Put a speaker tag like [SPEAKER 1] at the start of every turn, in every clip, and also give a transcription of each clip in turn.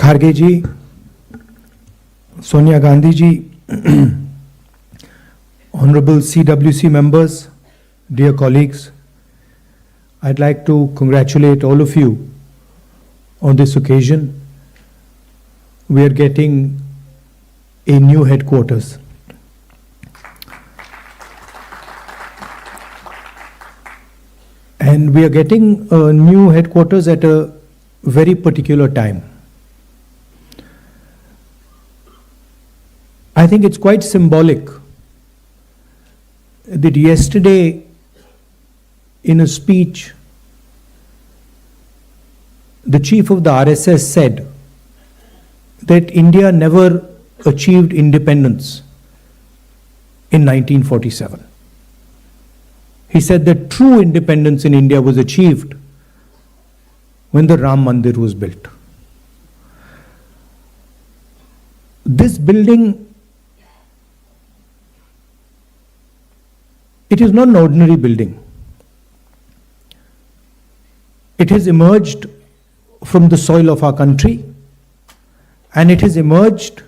[SPEAKER 1] Kharge ji, Sonia Gandhi ji, Honorable CWC members, dear colleagues, I'd like to congratulate all of you on this occasion. We are getting a new headquarters. And we are getting a new headquarters at a very particular time. I think it's quite symbolic that yesterday, in a speech, the chief of the RSS said that India never achieved independence in 1947. He said that true independence in India was achieved when the Ram Mandir was built. This building, it is not an ordinary building. It has emerged from the soil of our country, and it has emerged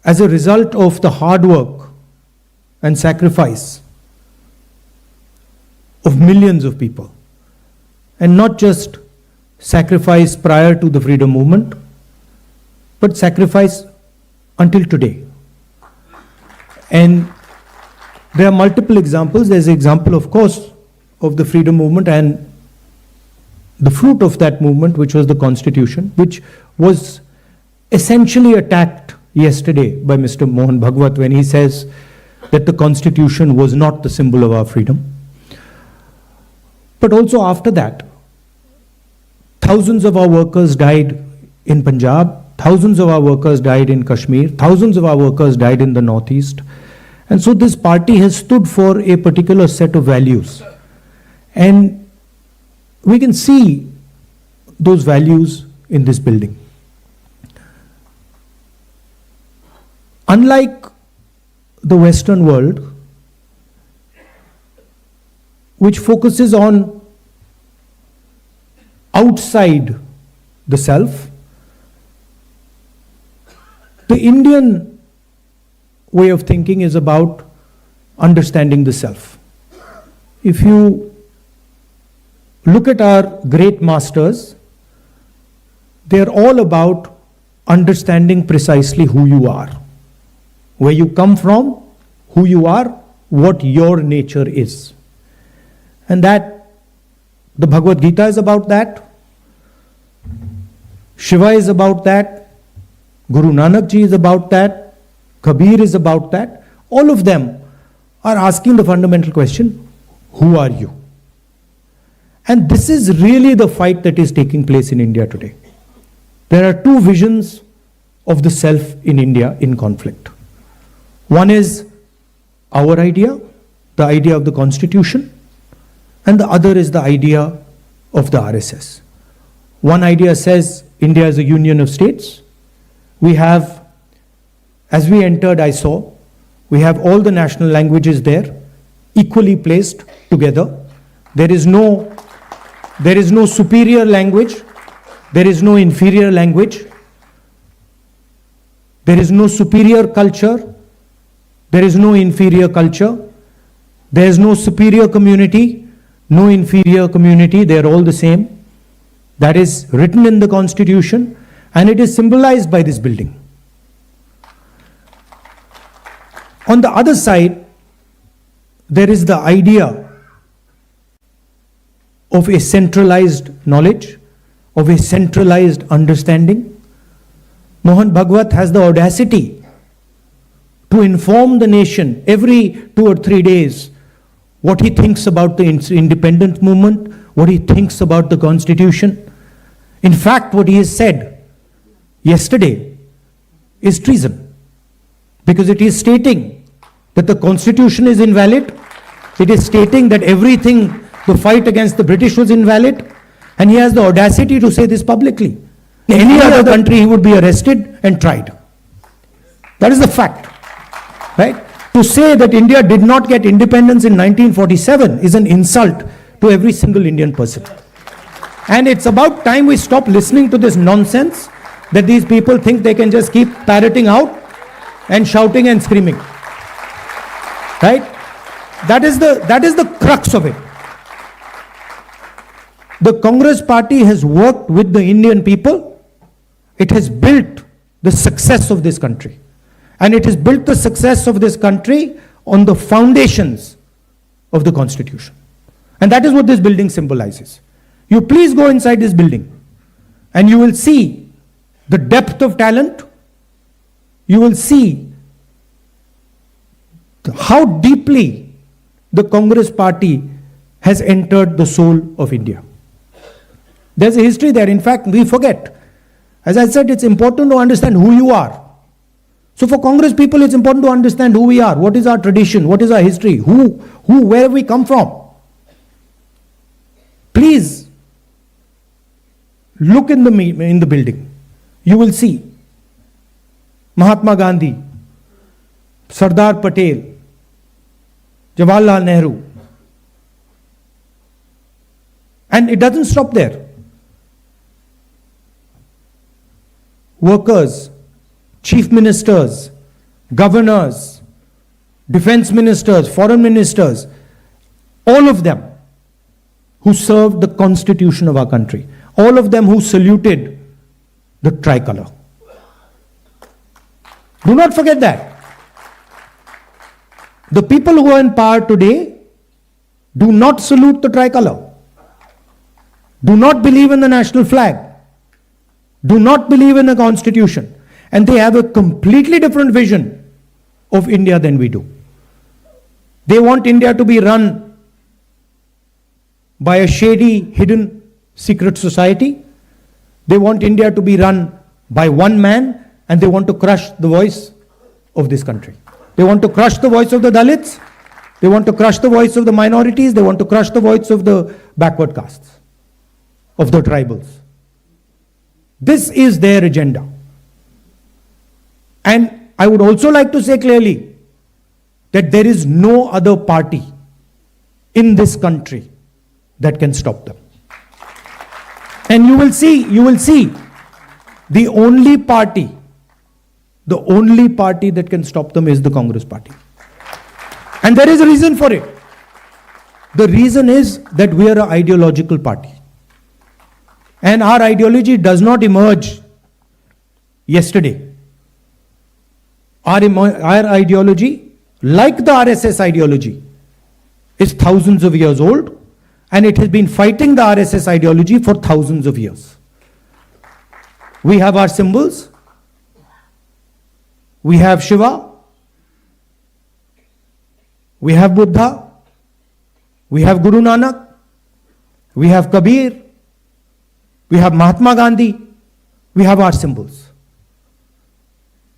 [SPEAKER 1] as a result of the hard work and sacrifice of millions of people, and not just sacrifice prior to the freedom movement, but sacrifice until today. And there are multiple examples. There's an example, of course, of the freedom movement and the fruit of that movement, which was the Constitution, which was essentially attacked yesterday by Mr. Mohan Bhagwat when he says that the Constitution was not the symbol of our freedom. But also after that, thousands of our workers died in Punjab, thousands of our workers died in Kashmir, thousands of our workers died in the Northeast. And so this party has stood for a particular set of values. And we can see those values in this building. Unlike the Western world, which focuses on outside the self, the Indian way of thinking is about understanding the self. If you look at our great masters, they are all about understanding precisely who you are, where you come from, who you are, what your nature is. And that, the Bhagavad Gita is about that, Shiva is about that, Guru Nanak Ji is about that, Kabir is about that. All of them are asking the fundamental question, who are you? And this is really the fight that is taking place in India today. There are two visions of the self in India in conflict. One is our idea, the idea of the Constitution, and the other is the idea of the RSS. One idea says India is a union of states. We have, as we entered, I saw, we have all the national languages there, equally placed together. There is no superior language. There is no inferior language. There is no superior culture. There is no inferior culture. There is no superior community, no inferior community. They are all the same. That is written in the Constitution, and it is symbolized by this building. On the other side, there is the idea of a centralized knowledge, of a centralized understanding. Mohan Bhagwat has the audacity to inform the nation every 2 or 3 days what he thinks about the independent movement, what he thinks about the Constitution. In fact, what he has said yesterday is treason, because it is stating that the Constitution is invalid. It is stating that everything, the fight against the British was invalid, and he has the audacity to say this publicly. In any other country, he would be arrested and tried. That is the fact, right? To say that India did not get independence in 1947 is an insult to every single Indian person. And it's about time we stop listening to this nonsense that these people think they can just keep parroting out and shouting and screaming. Right? That is the crux of it. The Congress party has worked with the Indian people. It has built the success of this country. And it has built the success of this country on the foundations of the Constitution. And that is what this building symbolizes. You please go inside this building and you will see the depth of talent. You will see how deeply the Congress party has entered the soul of India. There's a history there. In fact, we forget. As I said, it's important to understand who you are. So for Congress people, it's important to understand who we are. What is our tradition? What is our history? Where we come from? Please look in the building. You will see Mahatma Gandhi, Sardar Patel, Jawaharlal Nehru. And it doesn't stop there. Workers, chief ministers, governors, defense ministers, foreign ministers, all of them who served the constitution of our country, all of them who saluted the tricolor. Do not forget that. The people who are in power today do not salute the tricolor, do not believe in the national flag, do not believe in the constitution, and they have a completely different vision of India than we do. They want India to be run by a shady, hidden, secret society. They want India to be run by one man, and they want to crush the voice of this country. They want to crush the voice of the Dalits. They want to crush the voice of the minorities. They want to crush the voice of the backward castes, of the tribals. This is their agenda. And I would also like to say clearly that there is no other party in this country that can stop them. And you will see the only party that can stop them is the Congress party. And there is a reason for it. The reason is that we are an ideological party. And our ideology does not emerge yesterday. Our ideology, like the RSS ideology, is thousands of years old, and it has been fighting the RSS ideology for thousands of years. We have our symbols. We have Shiva. We have Buddha. We have Guru Nanak. We have Kabir. We have Mahatma Gandhi. We have our symbols.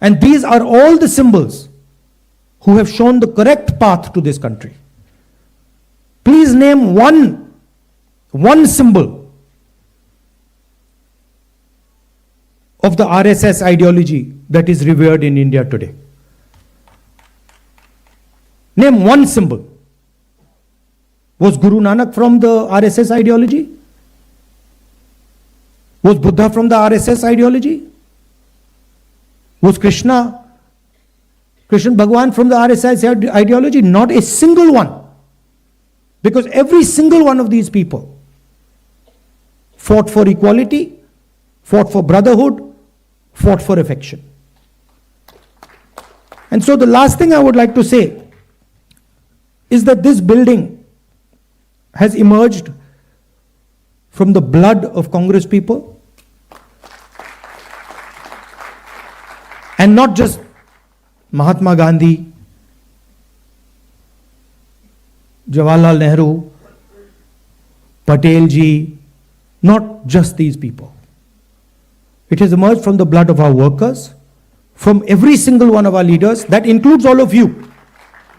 [SPEAKER 1] And these are all the symbols who have shown the correct path to this country. Please name one symbol of the RSS ideology that is revered in India today. Name one symbol. Was Guru Nanak from the RSS ideology? Was Buddha from the RSS ideology? Was Krishna Bhagwan from the RSS ideology? Not a single one. Because every single one of these people fought for equality, fought for brotherhood, fought for affection. And so the last thing I would like to say is that this building has emerged from the blood of Congress people. And not just Mahatma Gandhi, Jawaharlal Nehru, Patel ji, not just these people. It has emerged from the blood of our workers, from every single one of our leaders. That includes all of you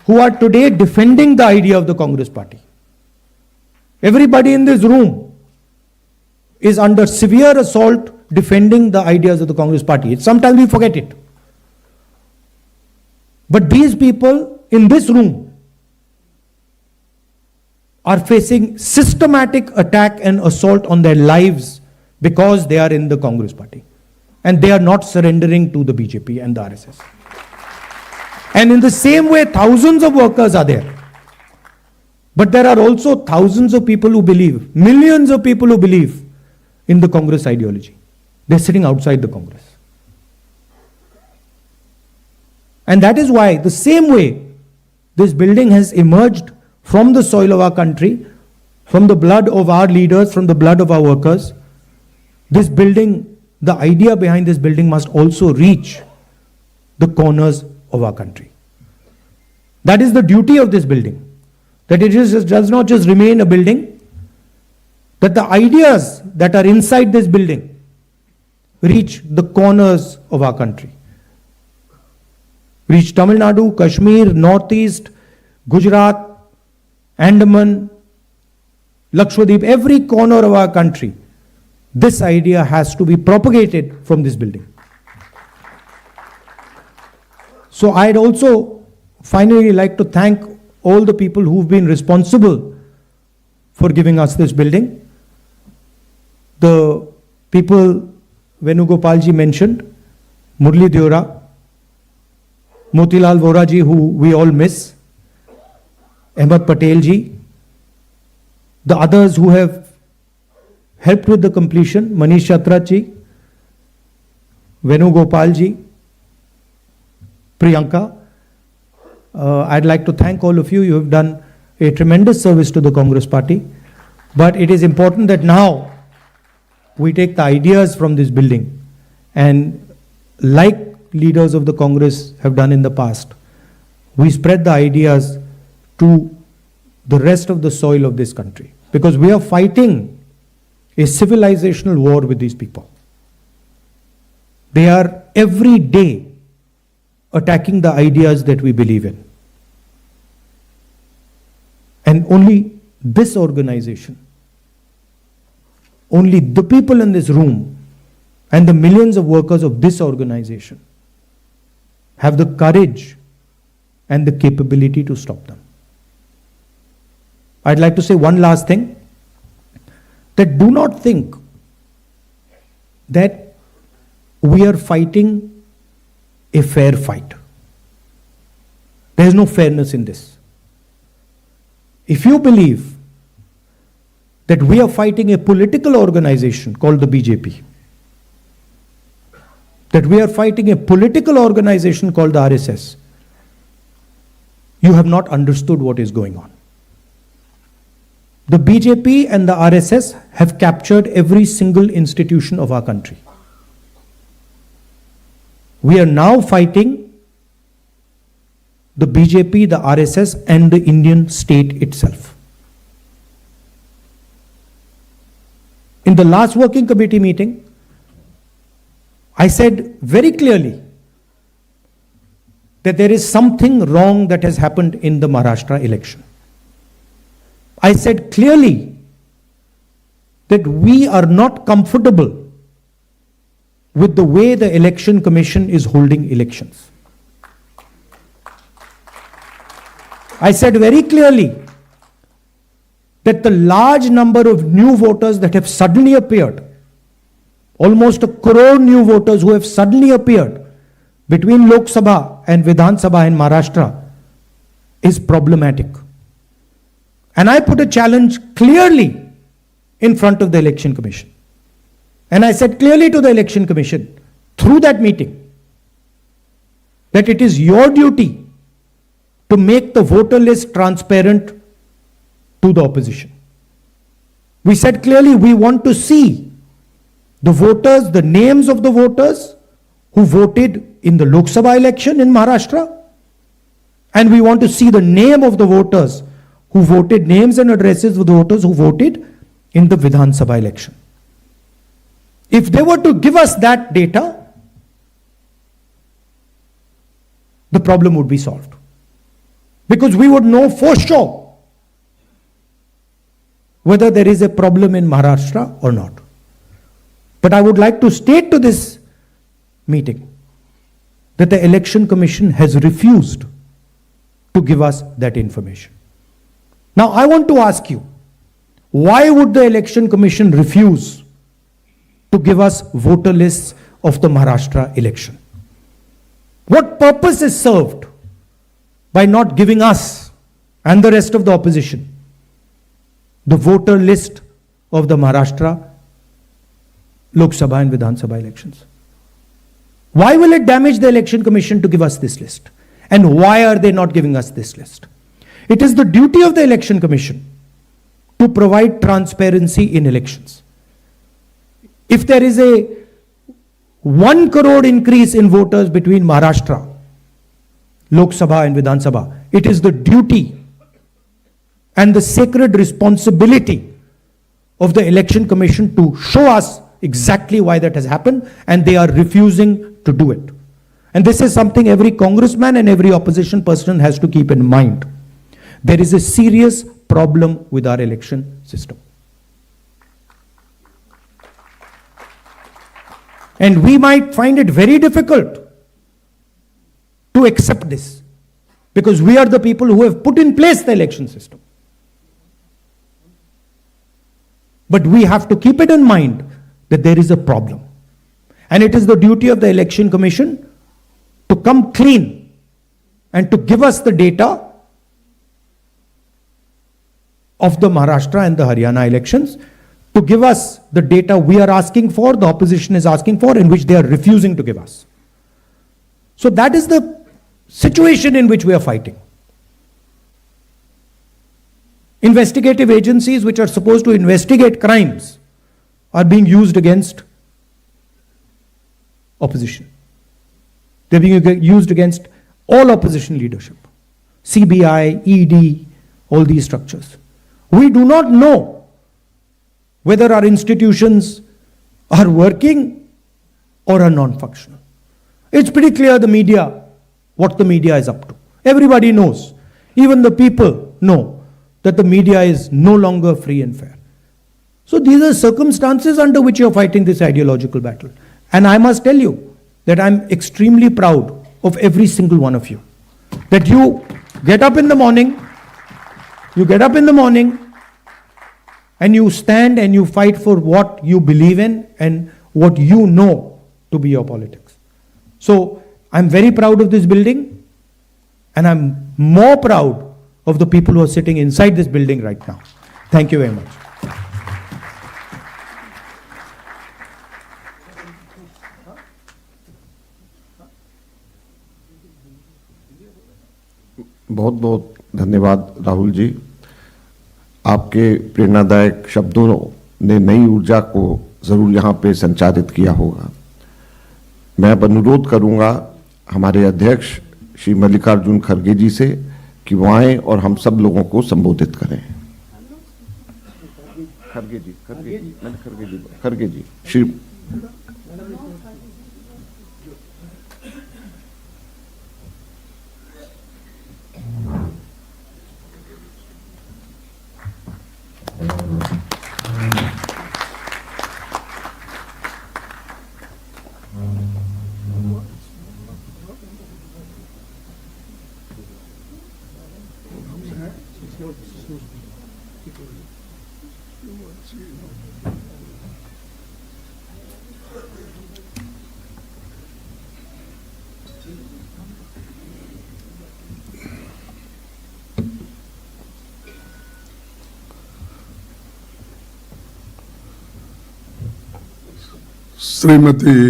[SPEAKER 1] who are today defending the idea of the Congress party. Everybody in this room is under severe assault defending the ideas of the Congress party. Sometimes we forget it. But these people in this room are facing systematic attack and assault on their lives because they are in the Congress party. and they are not surrendering to the BJP and the RSS. And in the same way, thousands of workers are there. But there are also thousands of people who believe, millions of people who believe in the Congress ideology. They're sitting outside the Congress. And that is why, the same way, this building has emerged from the soil of our country, from the blood of our leaders, from the blood of our workers. This building, the idea behind this building must also reach the corners of our country. That is the duty of this building. That it does not just remain a building, that the ideas that are inside this building reach the corners of our country. Reach Tamil Nadu, Kashmir, Northeast, Gujarat, Andaman, Lakshadweep, every corner of our country. This idea has to be propagated from this building. So I'd also finally like to thank all the people who've been responsible for giving us this building. The people Venugopalji mentioned, Murli Deora, Motilal Vora ji, who we all miss, Ahmed Patel ji, the others who have helped with the completion, Manish Chhatrat ji, Venugopal ji, Priyanka. I'd like to thank all of you. You have done a tremendous service to the Congress party. But it is important that now we take the ideas from this building and, like leaders of the Congress have done in the past, we spread the ideas to the rest of the soil of this country. Because we are fighting a civilizational war with these people. They are every day attacking the ideas that we believe in. And only this organization, only the people in this room and the millions of workers of this organization have the courage and the capability to stop them. I'd like to say one last thing, that do not think that we are fighting a fair fight. There is no fairness in this. If you believe that we are fighting a political organization called the BJP, that we are fighting a political organization called the RSS, you have not understood what is going on. The BJP and the RSS have captured every single institution of our country. We are now fighting the BJP, the RSS, and the Indian state itself. In the last working committee meeting, I said very clearly that there is something wrong that has happened in the Maharashtra election. I said clearly that we are not comfortable with the way the Election Commission is holding elections. I said very clearly that the large number of new voters that have suddenly appeared, almost 1 crore new voters who have suddenly appeared between Lok Sabha and Vidhan Sabha in Maharashtra, is problematic. And I put a challenge clearly in front of the Election Commission. And I said clearly to the Election Commission through that meeting that it is your duty to make the voter list transparent to the opposition. We said clearly we want to see the voters, the names of the voters who voted in the Lok Sabha election in Maharashtra, and we want to see the name of the voters who voted, names and addresses of the voters who voted in the Vidhan Sabha election. If they were to give us that data, the problem would be solved. Because we would know for sure whether there is a problem in Maharashtra or not. But I would like to state to this meeting that the Election Commission has refused to give us that information. Now I want to ask you, why would the Election Commission refuse to give us voter lists of the Maharashtra election. What purpose is served by not giving us and the rest of the opposition the voter list of the Maharashtra Lok Sabha and Vidhan Sabha elections? Why will it damage the Election Commission to give us this list? And why are they not giving us this list? It is the duty of the Election Commission to provide transparency in elections. If there is a 1 crore increase in voters between Maharashtra, Lok Sabha and Vidhan Sabha, it is the duty and the sacred responsibility of the Election Commission to show us exactly why that has happened, and they are refusing to do it. And this is something every congressman and every opposition person has to keep in mind. There is a serious problem with our election system. And we might find it very difficult to accept this, because we are the people who have put in place the election system. But we have to keep it in mind that there is a problem. And it is the duty of the Election Commission to come clean and to give us the data of the Maharashtra and the Haryana elections, to give us the data we are asking for, the opposition is asking for, in which they are refusing to give us. So that is the situation in which we are fighting. Investigative agencies which are supposed to investigate crimes are being used against opposition. They're being used against all opposition leadership. CBI, ED, all these structures. We do not know whether our institutions are working or are non-functional. It's pretty clear the media, what the media is up to. Everybody knows. Even the people know that the media is no longer free and fair. So these are circumstances under which you're fighting this ideological battle. And I must tell you that I'm extremely proud of every single one of you. That you get up in the morning, and you stand and you fight for what you believe in and what you know to be your politics. So I'm very proud of this building, and I'm more proud of the people who are sitting inside this building right now. Thank you very much.
[SPEAKER 2] बहुत बहुत धन्यवाद राहुल जी। आपके प्रेरणादायक शब्दों ने नई ऊर्जा को जरूर यहाँ पे संचारित किया होगा। मैं अब अनुरोध करूंगा हमारे अध्यक्ष श्री मल्लिकार्जुन खड़गे जी से कि वो आएं और हम सब लोगों को संबोधित करें। खड़गे जी श्री
[SPEAKER 3] श्रीमती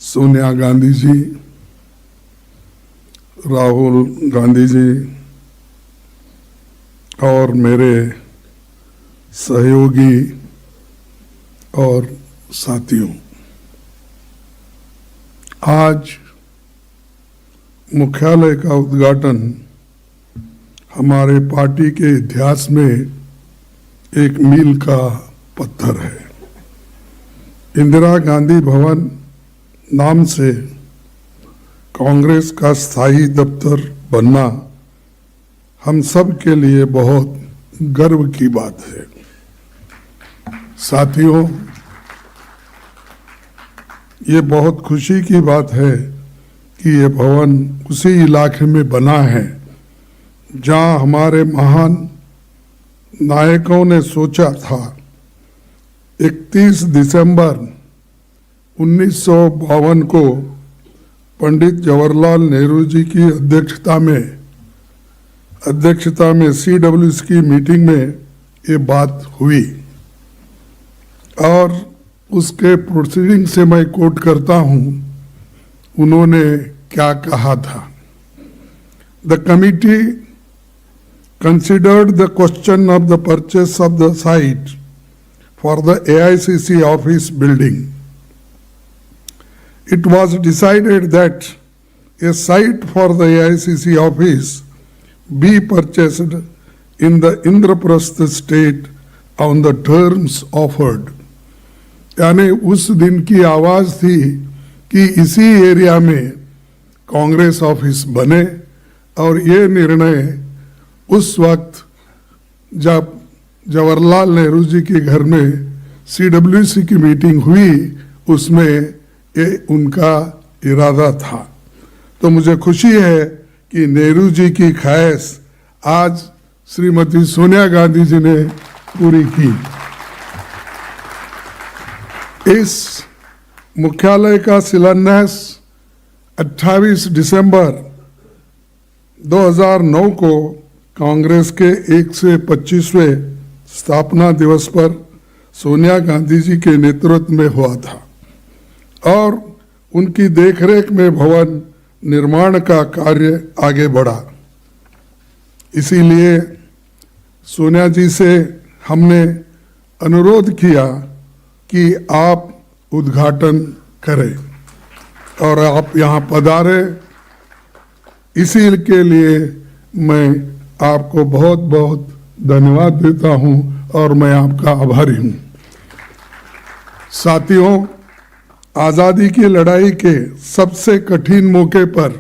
[SPEAKER 3] सोनिया गांधी जी, राहुल गांधी जी और मेरे सहयोगी और साथियों, आज मुख्यालय का उद्घाटन हमारे पार्टी के इतिहास में एक मील का पत्थर है। इंदिरा गांधी भवन नाम से कांग्रेस का स्थायी दफ्तर बनना हम सब के लिए बहुत गर्व की बात है। साथियों, ये बहुत खुशी की बात है कि ये भवन उसी इलाके में बना है जहां हमारे महान नायकों ने सोचा था 31 दिसंबर 1952 को पंडित जवाहरलाल नेहरू जी की अध्यक्षता में CWC की मीटिंग में ये बात हुई और उसके प्रोसीडिंग से मैं कोट करता हूं, उन्होंने क्या कहा था। The committee considered the question of the purchase of the site for the AICC office building. It was decided that a site for the AICC office be purchased in the Indraprastha state on the terms offered. यानी उस दिन की आवाज थी कि इसी area में Congress office बने और ये निर्णय उस वक्त जब जवाहरलाल नेहरू जी के घर में CWC की मीटिंग हुई, उसमें ये उनका इरादा था। तो मुझे खुशी है कि नेहरू जी की ख्वाहिश आज श्रीमती सोनिया गांधी जी ने पूरी की। इस मुख्यालय का शिलान्यास 28 दिसंबर 2009 को कांग्रेस के 125वें स्थापना दिवस पर सोनिया गांधी जी के नेतृत्व में हुआ था और उनकी देखरेख में भवन निर्माण का कार्य आगे बढ़ा। इसीलिए सोनिया जी से हमने अनुरोध किया कि आप उद्घाटन करें और आप यहाँ पधारे। इसी के लिए मैं आपको बहुत बहुत धन्यवाद देता हूं और मैं आपका आभारी हूं। साथियों, आजादी की लड़ाई के सबसे कठिन मौके पर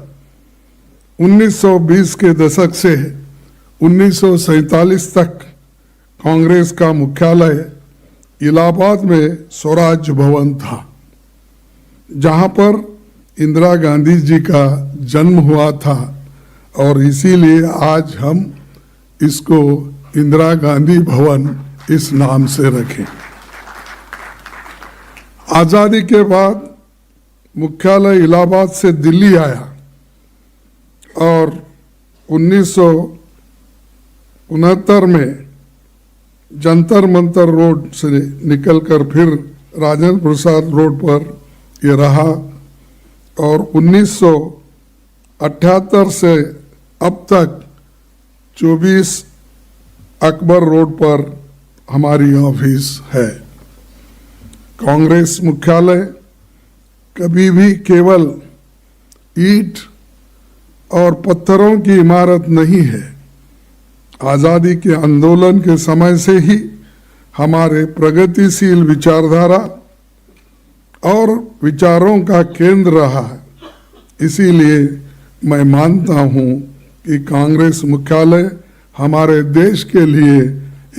[SPEAKER 3] 1920 के दशक से 1947 तक कांग्रेस का मुख्यालय इलाहाबाद में स्वराज भवन था, जहां पर इंदिरा गांधी जी का जन्म हुआ था और इसीलिए आज हम इसको इंदिरा गांधी भवन इस नाम से रखें। आजादी के बाद मुख्यालय इलाहाबाद से दिल्ली आया और 1969 में जंतर मंतर रोड से निकलकर फिर राजेंद्र प्रसाद रोड पर ये रहा और 1978 से अब तक 24 अकबर रोड पर हमारी ऑफिस है। कांग्रेस मुख्यालय कभी भी केवल ईंट और पत्थरों की इमारत नहीं है। आजादी के आंदोलन के समय से ही हमारे प्रगतिशील विचारधारा और विचारों का केंद्र रहा है। इसीलिए मैं मानता हूं कि कांग्रेस मुख्यालय हमारे देश के लिए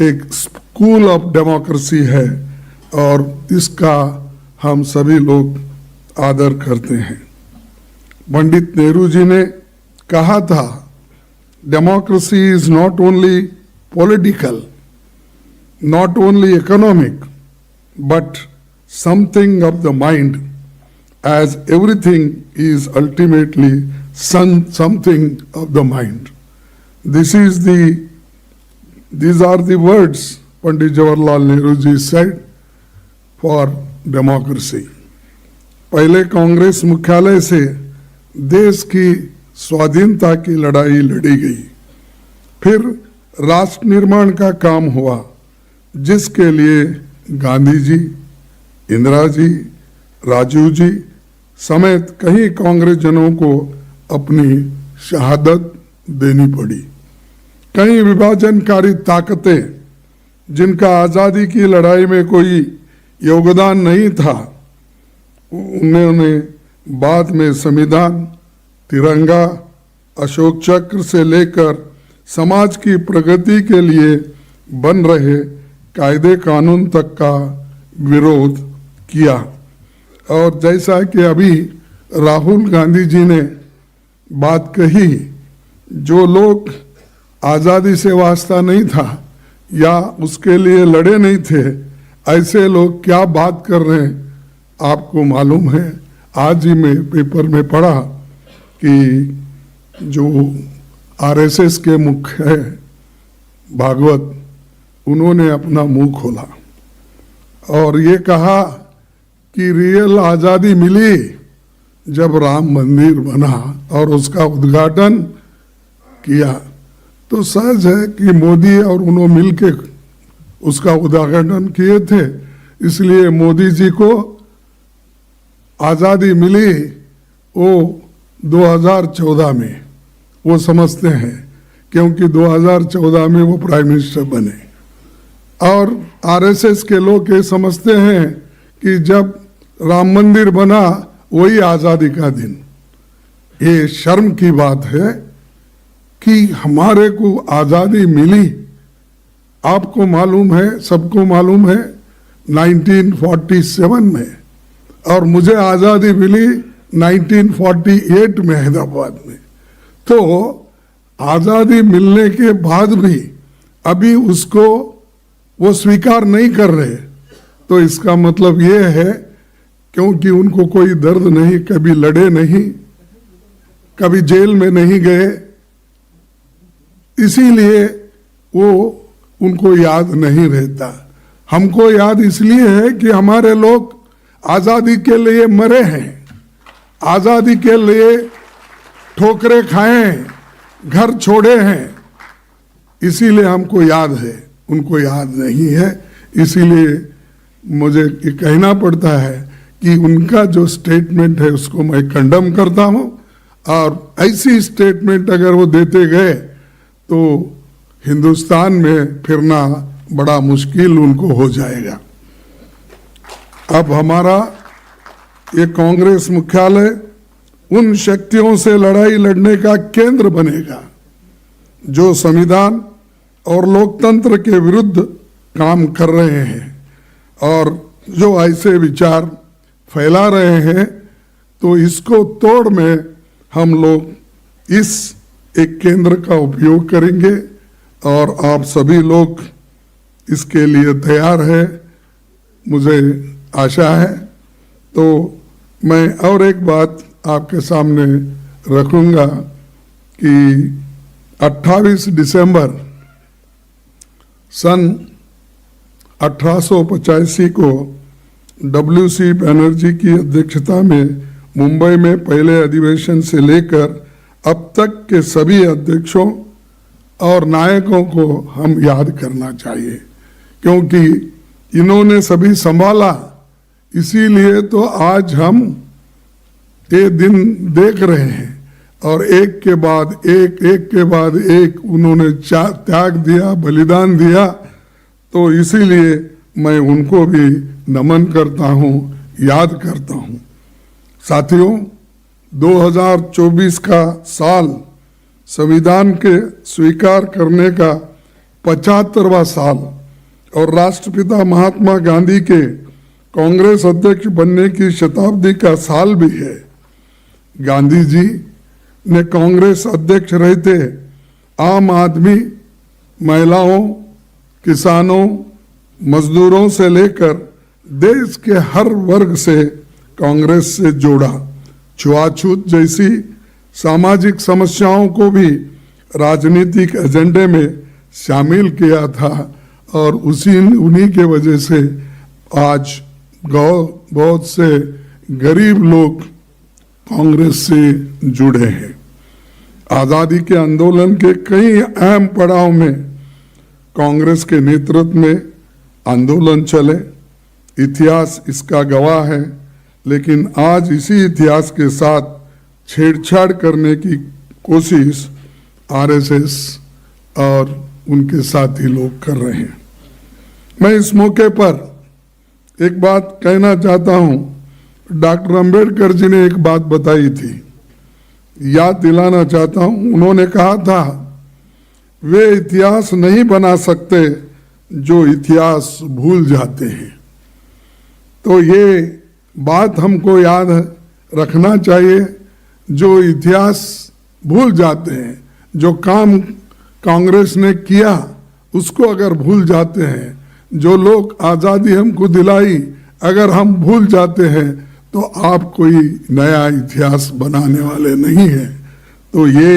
[SPEAKER 3] एक स्कूल ऑफ डेमोक्रेसी है और इसका हम सभी लोग आदर करते हैं। पंडित नेहरू जी ने कहा था, democracy is not only political, not only economic, but something of the mind, as everything is ultimately something of the mind. These are the words Pandit Jawaharlal Nehru ji said for democracy. पहले कांग्रेस मुख्यालय से देश की स्वाधीनता की लड़ाई लड़ी गई, फिर राष्ट्र निर्माण का काम हुआ, जिसके लिए गांधी जी, इंदिरा जी, राजीव जी समेत कई कांग्रेस जनों को अपनी शहादत देनी पड़ी। कई विभाजनकारी ताकतें जिनका आजादी की लड़ाई में कोई योगदान नहीं था, उन्होंने बाद में संविधान, तिरंगा, अशोक चक्र से लेकर समाज की प्रगति के लिए बन रहे कायदे कानून तक का विरोध किया। और जैसा कि अभी राहुल गांधी जी ने बात कही, जो लोग आज़ादी से वास्ता नहीं था या उसके लिए लड़े नहीं थे, ऐसे लोग क्या बात कर रहे हैं, आपको मालूम है, आज ही मैं पेपर में पढ़ा कि जो आरएसएस के मुख्य है भागवत, उन्होंने अपना मुंह खोला और ये कहा कि रियल आज़ादी मिली जब राम मंदिर बना और उसका उद्घाटन किया। तो सहज है कि मोदी और उन्होंने मिलके उसका उद्घाटन किए थे, इसलिए मोदी जी को आज़ादी मिली वो 2014 में, वो समझते हैं, क्योंकि 2014 में वो प्राइम मिनिस्टर बने। और आरएसएस के लोग ये समझते हैं कि जब राम मंदिर बना वही आज़ादी का दिन। ये शर्म की बात है कि हमारे को आज़ादी मिली, आपको मालूम है, सबको मालूम है, 1947 में, और मुझे आज़ादी मिली 1948 में हैदराबाद में। तो आज़ादी मिलने के बाद भी अभी उसको वो स्वीकार नहीं कर रहे, तो इसका मतलब ये है क्योंकि उनको कोई दर्द नहीं, कभी लड़े नहीं, कभी जेल में नहीं गए, इसीलिए वो उनको याद नहीं रहता। हमको याद इसलिए है कि हमारे लोग आज़ादी के लिए मरे हैं, आज़ादी के लिए ठोकरें खाए हैं, घर छोड़े हैं, इसीलिए हमको याद है, उनको याद नहीं है। इसीलिए मुझे ये कहना पड़ता है कि उनका जो स्टेटमेंट है उसको मैं कंडम करता हूँ, और ऐसी स्टेटमेंट अगर वो देते गए तो हिंदुस्तान में फिरना बड़ा मुश्किल उनको हो जाएगा। अब हमारा ये कांग्रेस मुख्यालय उन शक्तियों से लड़ाई लड़ने का केंद्र बनेगा जो संविधान और लोकतंत्र के विरुद्ध काम कर रहे हैं और जो ऐसे विचार फैला रहे हैं। तो इसको तोड़ में हम लोग इस एक केंद्र का उपयोग करेंगे और आप सभी लोग इसके लिए तैयार है, मुझे आशा है। तो मैं और एक बात आपके सामने रखूंगा कि 28 दिसंबर सन 1885 को डब्ल्यू.सी. बनर्जी की अध्यक्षता में मुंबई में पहले अधिवेशन से लेकर अब तक के सभी अध्यक्षों और नायकों को हम याद करना चाहिए, क्योंकि इन्होंने सभी संभाला। इसीलिए तो आज हम ये दिन देख रहे हैं और एक के बाद एक उन्होंने त्याग दिया, बलिदान दिया। तो इसीलिए मैं उनको भी नमन करता हूँ, याद करता हूँ। साथियों, 2024 का साल संविधान के स्वीकार करने का 75वां साल और राष्ट्रपिता महात्मा गांधी के कांग्रेस अध्यक्ष बनने की शताब्दी का साल भी है। गांधी जी ने कांग्रेस अध्यक्ष रहते आम आदमी, महिलाओं, किसानों, मजदूरों से लेकर देश के हर वर्ग से कांग्रेस से जोड़ा। छुआछूत जैसी सामाजिक समस्याओं को भी राजनीतिक एजेंडे में शामिल किया था और उन्हीं के वजह से आज बहुत से गरीब लोग कांग्रेस से जुड़े हैं। आज़ादी के आंदोलन के कई अहम पड़ाव में कांग्रेस के नेतृत्व में आंदोलन चले, इतिहास इसका गवाह है। लेकिन आज इसी इतिहास के साथ छेड़छाड़ करने की कोशिश आरएसएस और उनके साथी लोग कर रहे हैं। मैं इस मौके पर एक बात कहना चाहता हूं। डॉक्टर अंबेडकर जी ने एक बात बताई थी, याद दिलाना चाहता हूं। उन्होंने कहा था, वे इतिहास नहीं बना सकते जो इतिहास भूल जाते हैं। तो ये बात हमको याद रखना चाहिए। जो इतिहास भूल जाते हैं, जो काम कांग्रेस ने किया उसको अगर भूल जाते हैं, जो लोग आज़ादी हमको दिलाई अगर हम भूल जाते हैं तो आप कोई नया इतिहास बनाने वाले नहीं हैं। तो ये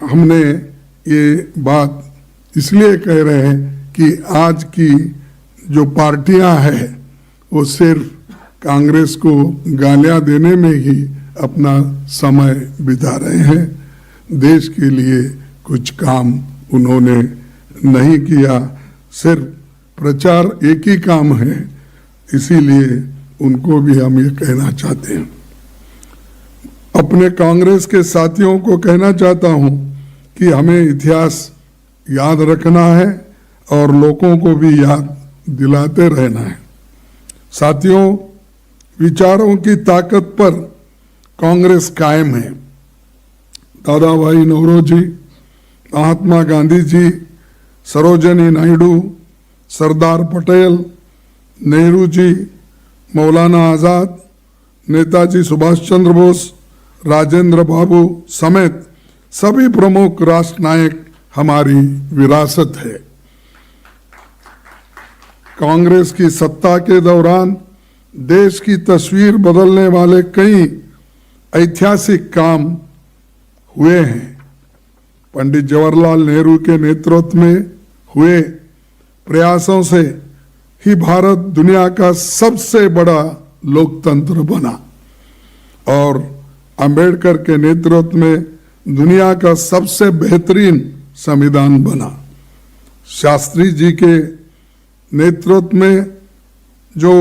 [SPEAKER 3] हमने ये बात इसलिए कह रहे हैं कि आज की जो पार्टियां हैं वो सिर्फ कांग्रेस को गालियां देने में ही अपना समय बिता रहे हैं। देश के लिए कुछ काम उन्होंने नहीं किया, सिर्फ प्रचार एक ही काम है। इसीलिए उनको भी हम ये कहना चाहते हैं। अपने कांग्रेस के साथियों को कहना चाहता हूं कि हमें इतिहास याद रखना है और लोगों को भी याद दिलाते रहना है। साथियों, विचारों की ताकत पर कांग्रेस कायम है। दादा भाई नौरोजी, महात्मा गांधी जी, सरोजिनी नायडू, सरदार पटेल, नेहरू जी, मौलाना आजाद, नेताजी सुभाष चंद्र बोस, राजेंद्र बाबू समेत सभी प्रमुख राष्ट्र नायक हमारी विरासत है। कांग्रेस की सत्ता के दौरान देश की तस्वीर बदलने वाले कई ऐतिहासिक काम हुए हैं। पंडित जवाहरलाल नेहरू के नेतृत्व में हुए प्रयासों से ही भारत दुनिया का सबसे बड़ा लोकतंत्र बना और अंबेडकर के नेतृत्व में दुनिया का सबसे बेहतरीन संविधान बना। शास्त्री जी के नेतृत्व में जो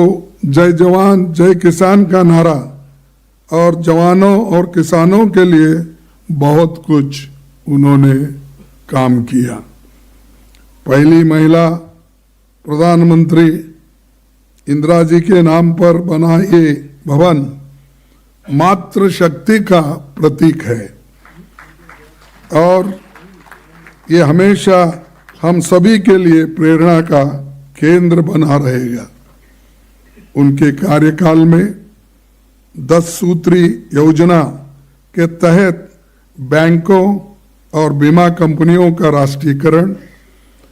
[SPEAKER 3] जय जवान जय किसान का नारा और जवानों और किसानों के लिए बहुत कुछ उन्होंने काम किया। पहली महिला प्रधानमंत्री इंदिरा जी के नाम पर बना ये भवन मातृ शक्ति का प्रतीक है और ये हमेशा हम सभी के लिए प्रेरणा का केंद्र बना रहेगा। उनके कार्यकाल में 10 सूत्री योजना के तहत बैंकों और बीमा कंपनियों का राष्ट्रीयकरण,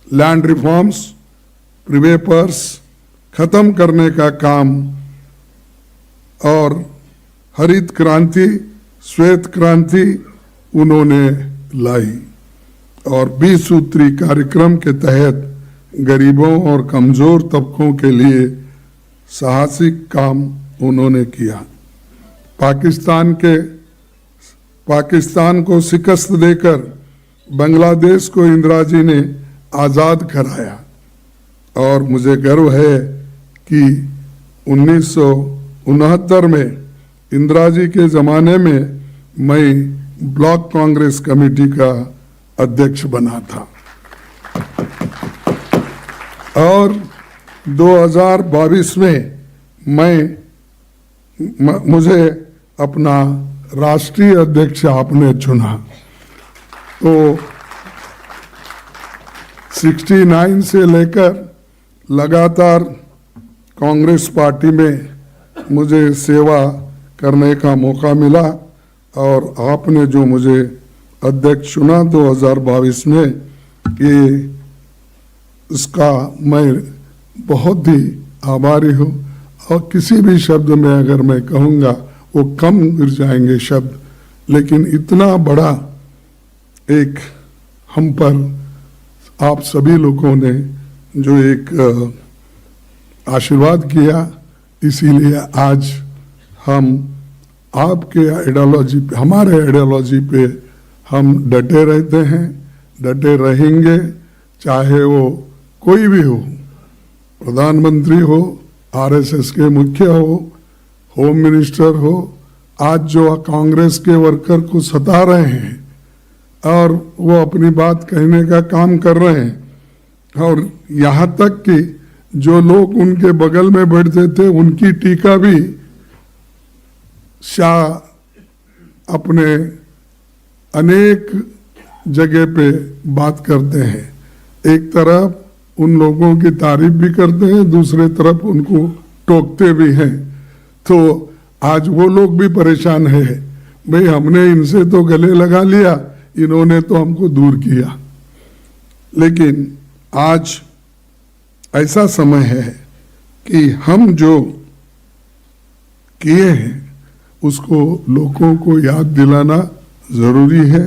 [SPEAKER 3] लैंड रिफॉर्म्स, प्रीपेपर्स खत्म करने का काम और हरित क्रांति, श्वेत क्रांति उन्होंने लाई और 20 सूत्री कार्यक्रम के तहत गरीबों और कमजोर तबकों के लिए साहसिक काम उन्होंने किया। पाकिस्तान को शिकस्त देकर बांग्लादेश को इंदिरा जी ने आज़ाद कराया और मुझे गर्व है कि 1969 में इंदिरा जी के ज़माने में मैं ब्लॉक कांग्रेस कमेटी का अध्यक्ष बना था और 2022 में मुझे अपना राष्ट्रीय अध्यक्ष आपने चुना। तो 69 से लेकर लगातार कांग्रेस पार्टी में मुझे सेवा करने का मौका मिला और आपने जो मुझे अध्यक्ष चुना 2022 में, ये इसका मैं बहुत ही आभारी हूँ और किसी भी शब्द में अगर मैं कहूँगा वो कम गिर जाएंगे शब्द, लेकिन इतना बड़ा एक हम पर आप सभी लोगों ने जो एक आशीर्वाद किया, इसीलिए आज हम आपके आइडियोलॉजी पे, हमारे आइडियोलॉजी पे हम डटे रहते हैं, डटे रहेंगे, चाहे वो कोई भी हो, प्रधानमंत्री हो, आरएसएस के मुख्य हो, होम मिनिस्टर हो, आज जो कांग्रेस के वर्कर को सता रहे हैं और वो अपनी बात कहने का काम कर रहे हैं और यहाँ तक कि जो लोग उनके बगल में बैठते थे उनकी टीका भी शाह अपने अनेक जगह पे बात करते हैं। एक तरफ उन लोगों की तारीफ भी करते हैं, दूसरे तरफ उनको टोकते भी हैं। तो आज वो लोग भी परेशान है, भाई हमने इनसे तो गले लगा लिया, इन्होंने तो हमको दूर किया। लेकिन आज ऐसा समय है कि हम जो किए हैं उसको लोगों को याद दिलाना जरूरी है।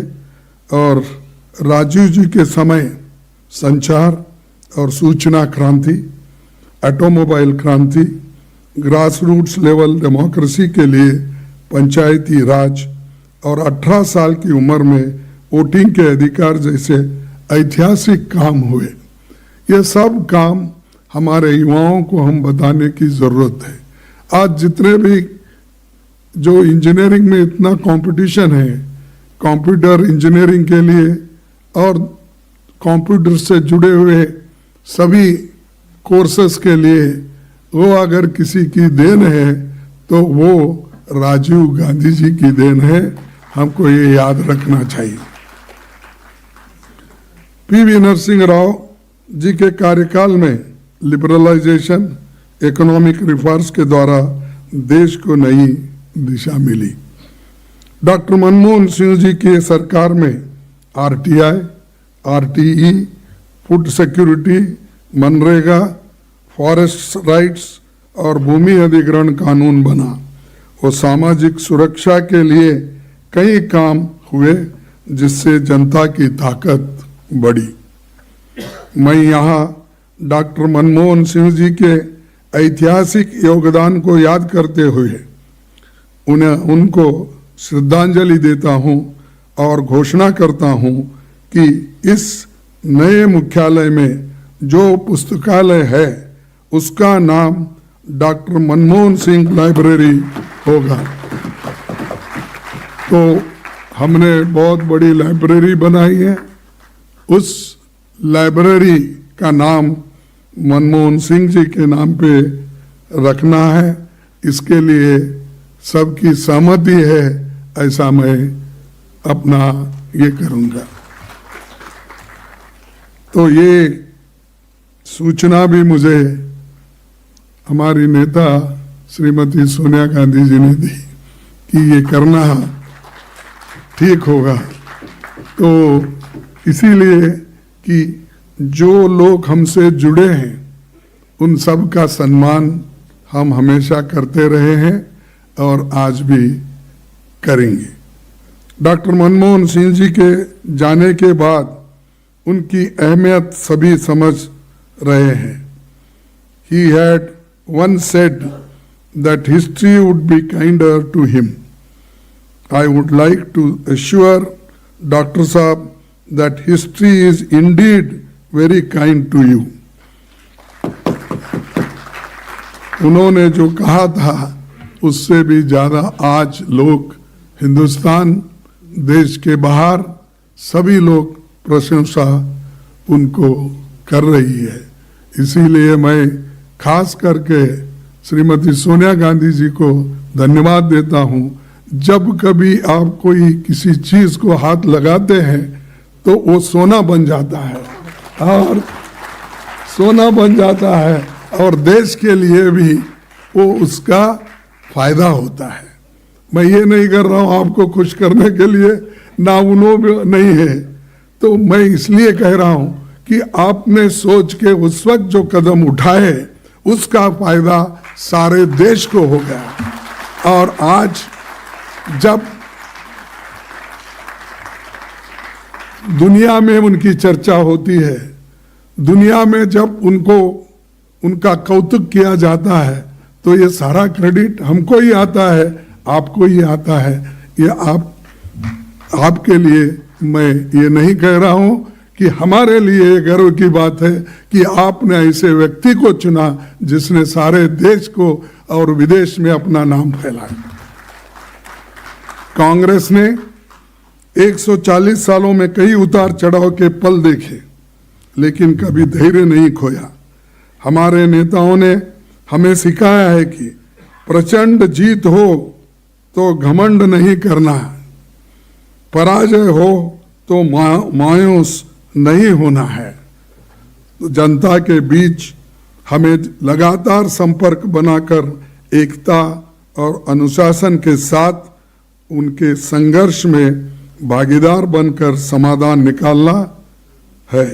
[SPEAKER 3] और राजीव जी के समय संचार और सूचना क्रांति, ऑटोमोबाइल क्रांति, ग्रास रूट्स लेवल डेमोक्रेसी के लिए पंचायती राज और 18 साल की उम्र में वोटिंग के अधिकार जैसे ऐतिहासिक काम हुए। ये सब काम हमारे युवाओं को हम बताने की जरूरत है। आज जितने भी जो इंजीनियरिंग में इतना कंपटीशन है, कंप्यूटर इंजीनियरिंग के लिए और कंप्यूटर से जुड़े हुए सभी कोर्सेस के लिए, वो अगर किसी की देन है तो वो राजीव गांधी जी की देन है। हमको ये याद रखना चाहिए। पीवी नरसिंह राव जी के कार्यकाल में लिबरलाइजेशन, इकोनॉमिक रिफॉर्म्स के द्वारा देश को नई दिशा मिली। डॉक्टर मनमोहन सिंह जी की सरकार में RTI, RTE, food security, MNREGA, forest rights और भूमि अधिग्रहण कानून बना और सामाजिक सुरक्षा के लिए कई काम हुए जिससे जनता की ताकत बढ़ी। मैं यहाँ डॉक्टर मनमोहन सिंह जी के ऐतिहासिक योगदान को याद करते हुए उनको श्रद्धांजलि देता हूँ और घोषणा करता हूँ कि इस नए मुख्यालय में जो पुस्तकालय है उसका नाम डॉक्टर मनमोहन सिंह लाइब्रेरी होगा। तो हमने बहुत बड़ी लाइब्रेरी बनाई है, उस लाइब्रेरी का नाम मनमोहन सिंह जी के नाम पे रखना है। इसके लिए सबकी सहमति है, ऐसा मैं अपना ये करूँगा। तो ये सूचना भी मुझे हमारी नेता श्रीमती सोनिया गांधी जी ने दी कि ये करना ठीक होगा। तो इसीलिए कि जो लोग हमसे जुड़े हैं उन सब का सम्मान हम हमेशा करते रहे हैं और आज भी करेंगे। डॉक्टर मनमोहन सिंह जी के जाने के बाद उनकी अहमियत सभी समझ रहे हैं। He had once said that history would be kinder to him. I would like to assure Dr. Saab that history is indeed very kind to you. उन्होंने जो कहा था उससे भी ज्यादा आज लोग हिंदुस्तान, देश के बाहर सभी लोग प्रशंसा उनको कर रही है। इसीलिए मैं खास करके श्रीमती सोनिया गांधी जी को धन्यवाद देता हूं। जब कभी आप कोई किसी चीज को हाथ लगाते हैं तो वो सोना बन जाता है और सोना बन जाता है और देश के लिए भी वो उसका फायदा होता है। मैं ये नहीं कर रहा हूं आपको खुश करने के लिए, ना उन्होंने नहीं है। तो मैं इसलिए कह रहा हूं कि आपने सोच के उस वक्त जो कदम उठाए उसका फायदा सारे देश को हो गया। और आज जब दुनिया में उनकी चर्चा होती है, दुनिया में जब उनका कौतुक किया जाता है तो ये सारा क्रेडिट हमको ही आता है, आपको ही आता है। ये आपके लिए मैं ये नहीं कह रहा हूं कि हमारे लिए गर्व की बात है कि आपने ऐसे व्यक्ति को चुना जिसने सारे देश को और विदेश में अपना नाम फैलाया। कांग्रेस ने 140 सालों में कई उतार चढ़ाव के पल देखे, लेकिन कभी धैर्य नहीं खोया। हमारे नेताओं ने हमें सिखाया है कि प्रचंड जीत हो तो घमंड नहीं करना, पराजय हो तो मायूस नहीं होना है। तो जनता के बीच हमें लगातार संपर्क बनाकर एकता और अनुशासन के साथ उनके संघर्ष में भागीदार बनकर समाधान निकालना है।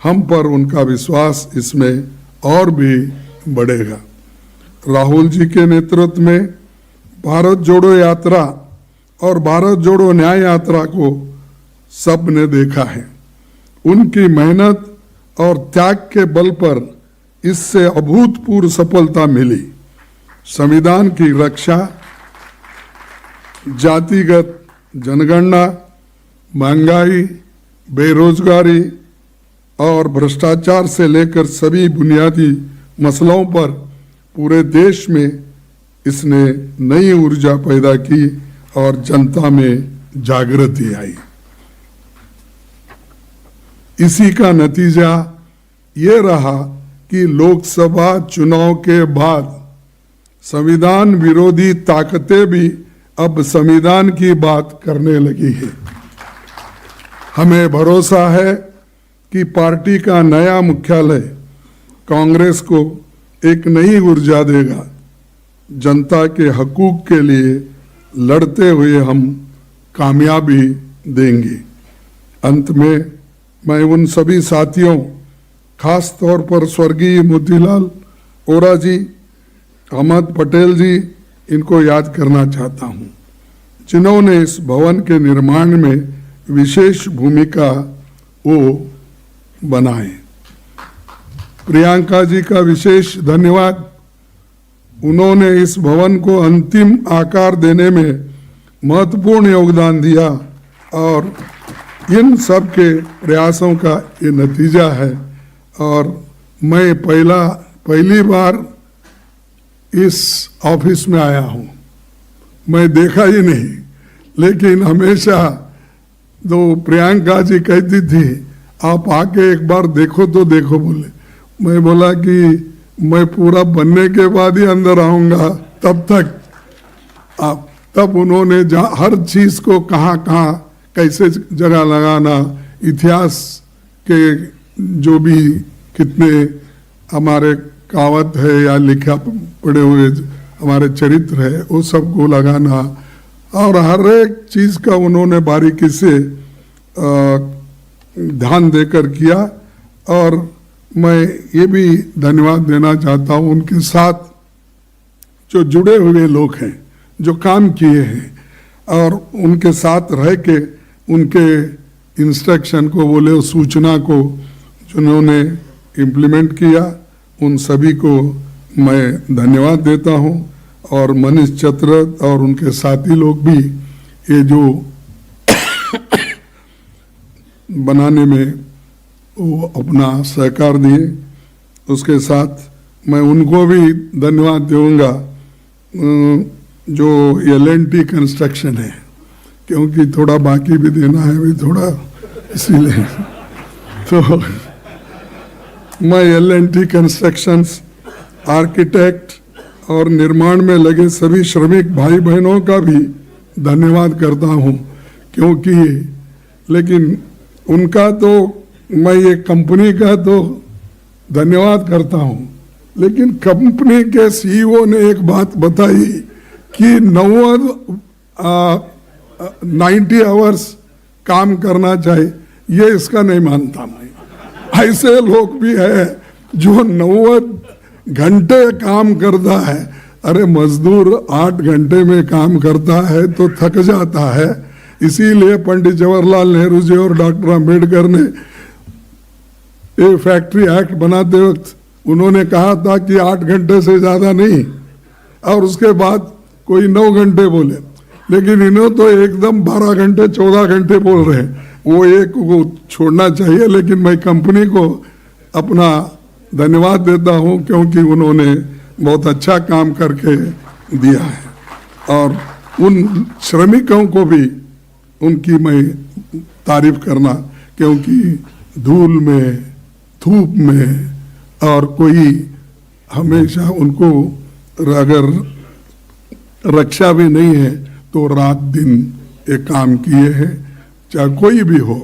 [SPEAKER 3] हम पर उनका विश्वास इसमें और भी बढ़ेगा। राहुल जी के नेतृत्व में भारत जोड़ो यात्रा और भारत जोड़ो न्याय यात्रा को सबने देखा है। उनकी मेहनत और त्याग के बल पर इससे अभूतपूर्व सफलता मिली। संविधान की रक्षा, जातिगत जनगणना, महंगाई, बेरोजगारी और भ्रष्टाचार से लेकर सभी बुनियादी मसलों पर पूरे देश में इसने नई ऊर्जा पैदा की और जनता में जागृति आई। इसी का नतीजा ये रहा कि लोकसभा चुनाव के बाद संविधान विरोधी ताकतें भी अब संविधान की बात करने लगी है। हमें भरोसा है कि पार्टी का नया मुख्यालय कांग्रेस को एक नई ऊर्जा देगा। जनता के हकूक के लिए लड़ते हुए हम कामयाबी देंगे। अंत में मैं उन सभी साथियों, खास तौर पर स्वर्गीय मोतीलाल वोरा जी, अहमद पटेल जी, इनको याद करना चाहता हूं, जिन्होंने इस भवन के निर्माण में विशेष भूमिका वो बनाए। प्रियंका जी का विशेष धन्यवाद। उन्होंने इस भवन को अंतिम आकार देने में महत्वपूर्ण योगदान दिया और इन सब के प्रयासों का ये नतीजा है। और मैं पहली बार इस ऑफिस में आया हूँ। मैं देखा ही नहीं, लेकिन हमेशा तो प्रियंका जी कहती थी आप आके एक बार देखो तो देखो बोले। मैं बोला कि मैं पूरा बनने के बाद ही अंदर आऊंगा, तब उन्होंने हर चीज को कहाँ कहाँ कैसे जगह लगाना, इतिहास के जो भी कितने हमारे कहावत है या लिखा पड़े हुए हमारे चरित्र है वो सबको लगाना और हर एक चीज का उन्होंने बारीकी से ध्यान देकर किया। और मैं ये भी धन्यवाद देना चाहता हूँ उनके साथ जो जुड़े हुए लोग हैं, जो काम किए हैं और उनके साथ रह के उनके इंस्ट्रक्शन को बोले, उस सूचना को जिन्होंने इम्प्लीमेंट किया, उन सभी को मैं धन्यवाद देता हूं। और मनीष चतरथ और उनके साथी लोग भी ये जो बनाने में वो अपना सहकार दिए, उसके साथ मैं उनको भी धन्यवाद दूंगा जो L&T कंस्ट्रक्शन है, क्योंकि थोड़ा बाकी भी देना है भी थोड़ा, इसीलिए तो मैं L&T कंस्ट्रक्शंस, आर्किटेक्ट और निर्माण में लगे सभी श्रमिक भाई बहनों का भी धन्यवाद करता हूं, क्योंकि लेकिन उनका तो मैं ये कंपनी का तो धन्यवाद करता हूं, लेकिन कंपनी के CEO ने एक बात बताई कि 90 आवर्स काम करना चाहिए, ये इसका नहीं मानता मैं। ऐसे लोग भी है जो 90 घंटे काम करता है। अरे मजदूर 8 घंटे में काम करता है तो थक जाता है। इसीलिए पंडित जवाहरलाल नेहरू जी और डॉक्टर अंबेडकर ने ये फैक्ट्री एक्ट बनाते वक्त उन्होंने कहा था कि 8 घंटे से ज्यादा नहीं, और उसके बाद कोई 9 घंटे बोले, लेकिन इन्हों तो एकदम 12 घंटे 14 घंटे बोल रहे हैं। वो एक को छोड़ना चाहिए, लेकिन मैं कंपनी को अपना धन्यवाद देता हूं क्योंकि उन्होंने बहुत अच्छा काम करके दिया है। और उन श्रमिकों को भी उनकी मैं तारीफ करना, क्योंकि धूल में, धूप में, और कोई हमेशा उनको अगर रक्षा भी नहीं है तो रात दिन ये काम किए हैं, चाहे कोई भी हो,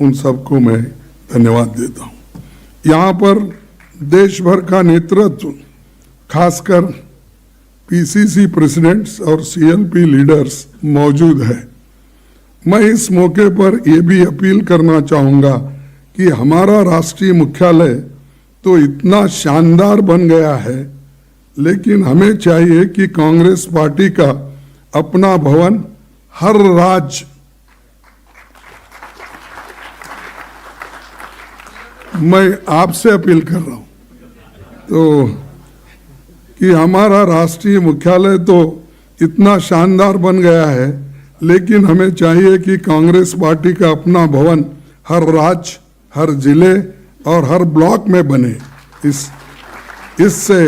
[SPEAKER 3] उन सबको मैं धन्यवाद देता हूँ। यहाँ पर देश भर का नेतृत्व, खासकर PCC प्रेसिडेंट्स और CLP लीडर्स मौजूद है। मैं इस मौके पर यह भी अपील करना चाहूँगा कि हमारा राष्ट्रीय मुख्यालय तो इतना शानदार बन गया है, लेकिन हमें चाहिए कि कांग्रेस पार्टी का अपना भवन हर राज्य, मैं आपसे अपील कर रहा हूं तो कि हमारा राष्ट्रीय मुख्यालय तो इतना शानदार बन गया है, लेकिन हमें चाहिए कि कांग्रेस पार्टी का अपना भवन हर राज्य, हर जिले और हर ब्लॉक में बने। इससे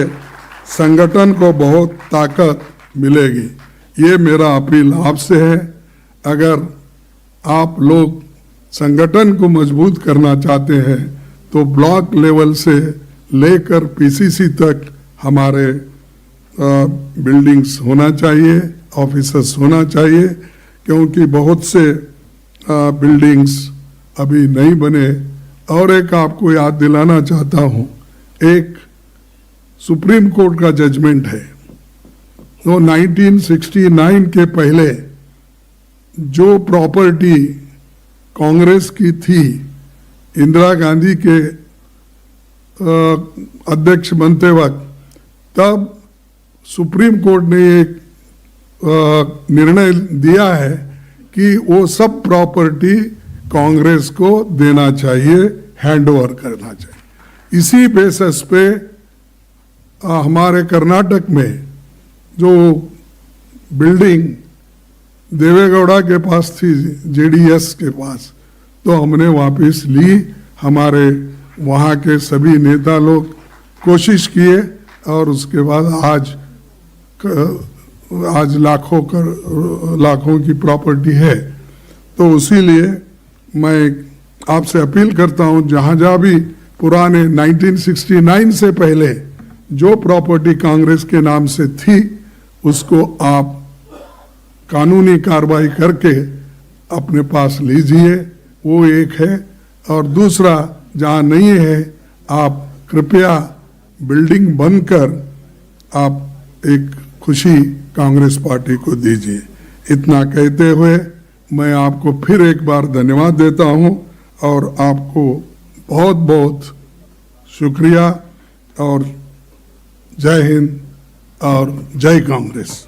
[SPEAKER 3] संगठन को बहुत ताकत मिलेगी। ये मेरा अपील आपसे है। अगर आप लोग संगठन को मजबूत करना चाहते हैं तो ब्लॉक लेवल से लेकर पीसीसी तक हमारे बिल्डिंग्स होना चाहिए, ऑफिसर्स होना चाहिए, क्योंकि बहुत से बिल्डिंग्स अभी नहीं बने। और एक आपको याद दिलाना चाहता हूं, एक सुप्रीम कोर्ट का जजमेंट है तो 1969 के पहले जो प्रॉपर्टी कांग्रेस की थी, इंदिरा गांधी के अध्यक्ष बनते वक्त, तब सुप्रीम कोर्ट ने एक निर्णय दिया है कि वो सब प्रॉपर्टी कांग्रेस को देना चाहिए, हैंडओवर करना चाहिए। इसी बेसिस पे हमारे कर्नाटक में जो बिल्डिंग देवेगौड़ा के पास थी, जेडीएस के पास, तो हमने वापस ली। हमारे वहाँ के सभी नेता लोग कोशिश किए और उसके बाद आज लाखों की प्रॉपर्टी है। तो उसीलिए मैं आपसे अपील करता हूँ, जहाँ जहाँ भी पुराने 1969 से पहले जो प्रॉपर्टी कांग्रेस के नाम से थी, उसको आप कानूनी कार्रवाई करके अपने पास लीजिए, वो एक है। और दूसरा, जहाँ नहीं है, आप कृपया बिल्डिंग बनकर आप एक खुशी कांग्रेस पार्टी को दीजिए। इतना कहते हुए मैं आपको फिर एक बार धन्यवाद देता हूं और आपको बहुत बहुत शुक्रिया और जय हिंद और जय कांग्रेस।